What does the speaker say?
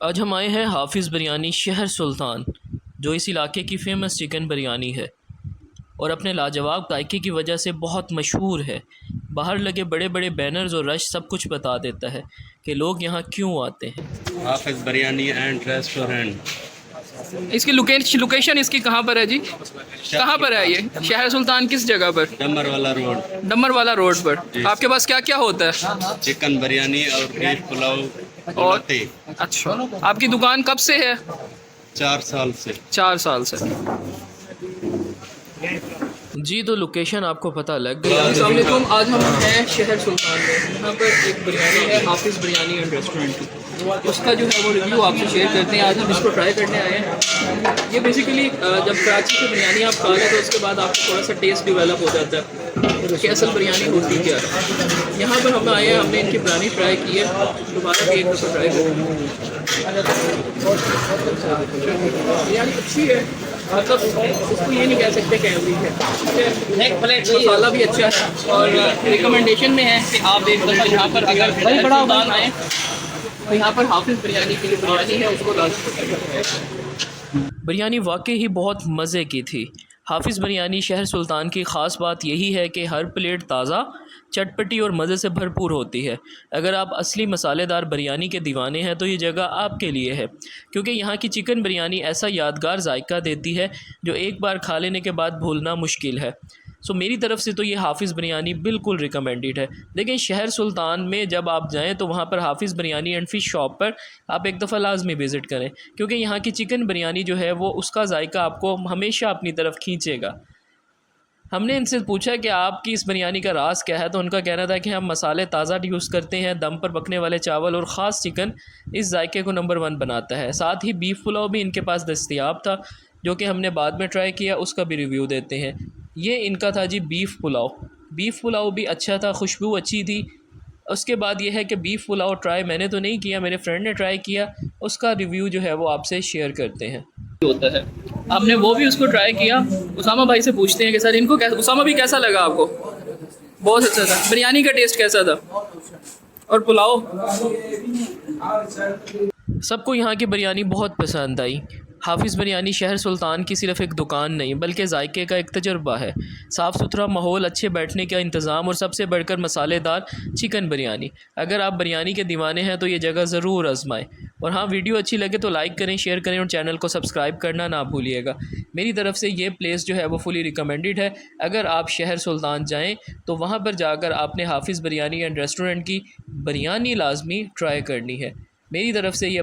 आज हम आए हैं हाफिज़ बिरयानी शहर सुल्तान, जो इस इलाके की फ़ेमस चिकन बिरयानी है और अपने लाजवाब जायके की वजह से बहुत मशहूर है। बाहर लगे बड़े बड़े बैनर्स और रश सब कुछ बता देता है कि लोग यहाँ क्यों आते हैं। हाफिज़ बिरयानी एंड रेस्टोरेंट। इसकी लोकेशन इसकी कहाँ पर है जी? कहाँ पर है ये? शहर सुल्तान किस जगह पर? डमर वाला रोड। डम्बर वाला रोड पर। आपके पास क्या क्या होता है? चिकन बिरयानी और बीफ पुलाव और बनाते। अच्छा, आपकी दुकान कब से है? 4 साल से। 4 साल से। जी, तो लोकेशन आपको पता लग गई। अस्सलाम वालेकुम। आज हम हैं शहर सुल्तान में। यहाँ पर एक बिरयानी है हाफिज़ बिरयानी एंड रेस्टोरेंट की, उसका जो है वो रिव्यू आपसे शेयर करते हैं। आज हम इसको ट्राई करने आए हैं। ये बेसिकली जब कराची की बिरयानी आप खा लें तो उसके बाद आपको थोड़ा सा टेस्ट डेवलप हो जाता है कि असल बिरयानी होती क्या है। यहाँ पर हम आए हैं, हमने इनकी बिरयानी ट्राई की है, दोबारा भी एक दफ़ा ट्राई करेंगे। बिरयानी अच्छी है, मतलब उसको ये नहीं कह सकते कि एवरेज है। मसाला भी अच्छा है और रिकमेंडेशन में है कि आप एक दफ़ा यहाँ पर अगर सुल्तान आए तो यहाँ पर हाफिज़ बिरयानी की जो बिरयानी है उसको लाजमी। बिरयानी वाकई ही बहुत मज़े की थी। हाफिज़ बिरयानी शहर सुल्तान की ख़ास बात यही है कि हर प्लेट ताज़ा, चटपटी और मज़े से भरपूर होती है। अगर आप असली मसालेदार बिरयानी के दीवाने हैं तो ये जगह आपके लिए है, क्योंकि यहाँ की चिकन बिरयानी ऐसा यादगार जायका देती है जो एक बार खा लेने के बाद भूलना मुश्किल है। सो मेरी तरफ़ से तो ये हाफिज़ बिरयानी बिल्कुल रिकमेंडेड है। लेकिन शहर सुल्तान में जब आप जाएँ तो वहाँ पर हाफिज़ बिरयानी एंड फ़िश शॉप पर आप एक दफ़ा लाजमी विज़िट करें, क्योंकि यहाँ की चिकन बिरयानी जो है वो उसका जायका आपको हमेशा अपनी तरफ खींचेगा। हमने इनसे पूछा कि आपकी इस बिरयानी का राज क्या है, तो उनका कहना था कि हम मसाले ताज़ा यूज़ करते हैं, दम पर पकने वाले चावल और ख़ास चिकन इस जायके को नंबर 1 बनाता है। साथ ही बीफ पुलाव भी इनके पास दस्तयाब था, जो कि हमने बाद में ट्राई किया, उसका भी रिव्यू देते हैं। ये इनका था जी बीफ पुलाव भी अच्छा था, खुशबू अच्छी थी। उसके बाद ये है कि बीफ पुलाव ट्राई मैंने तो नहीं किया, मेरे फ्रेंड ने ट्राई किया, उसका रिव्यू जो है वो आपसे शेयर करते हैं। होता है, आपने वो भी उसको ट्राई किया। उसामा भाई से पूछते हैं कि सर इनको कैसा, उसामा भी कैसा लगा आपको? बहुत अच्छा था। बिरयानी का टेस्ट कैसा था? और पुलाव? सबको यहाँ की बिरयानी बहुत पसंद आई। हाफिज़ बिरयानी शहर सुल्तान की सिर्फ़ एक दुकान नहीं बल्कि जायके का एक तजुर्बा है। साफ़ सुथरा माहौल, अच्छे बैठने का इंतज़ाम और सबसे बढ़कर मसालेदार चिकन बिरयानी। अगर आप बिरयानी के दीवाने हैं तो ये जगह ज़रूर आजमाएं। और हाँ, वीडियो अच्छी लगे तो लाइक करें, शेयर करें और चैनल को सब्सक्राइब करना ना भूलिएगा। मेरी तरफ़ से ये प्लेस जो है वो फुली रिकमेंडेड है। अगर आप शहर सुल्तान जाएँ तो वहाँ पर जाकर आपने हाफिज़ बिरयानी एंड रेस्टोरेंट की बिरयानी लाजमी ट्राई करनी है। मेरी तरफ़ से ये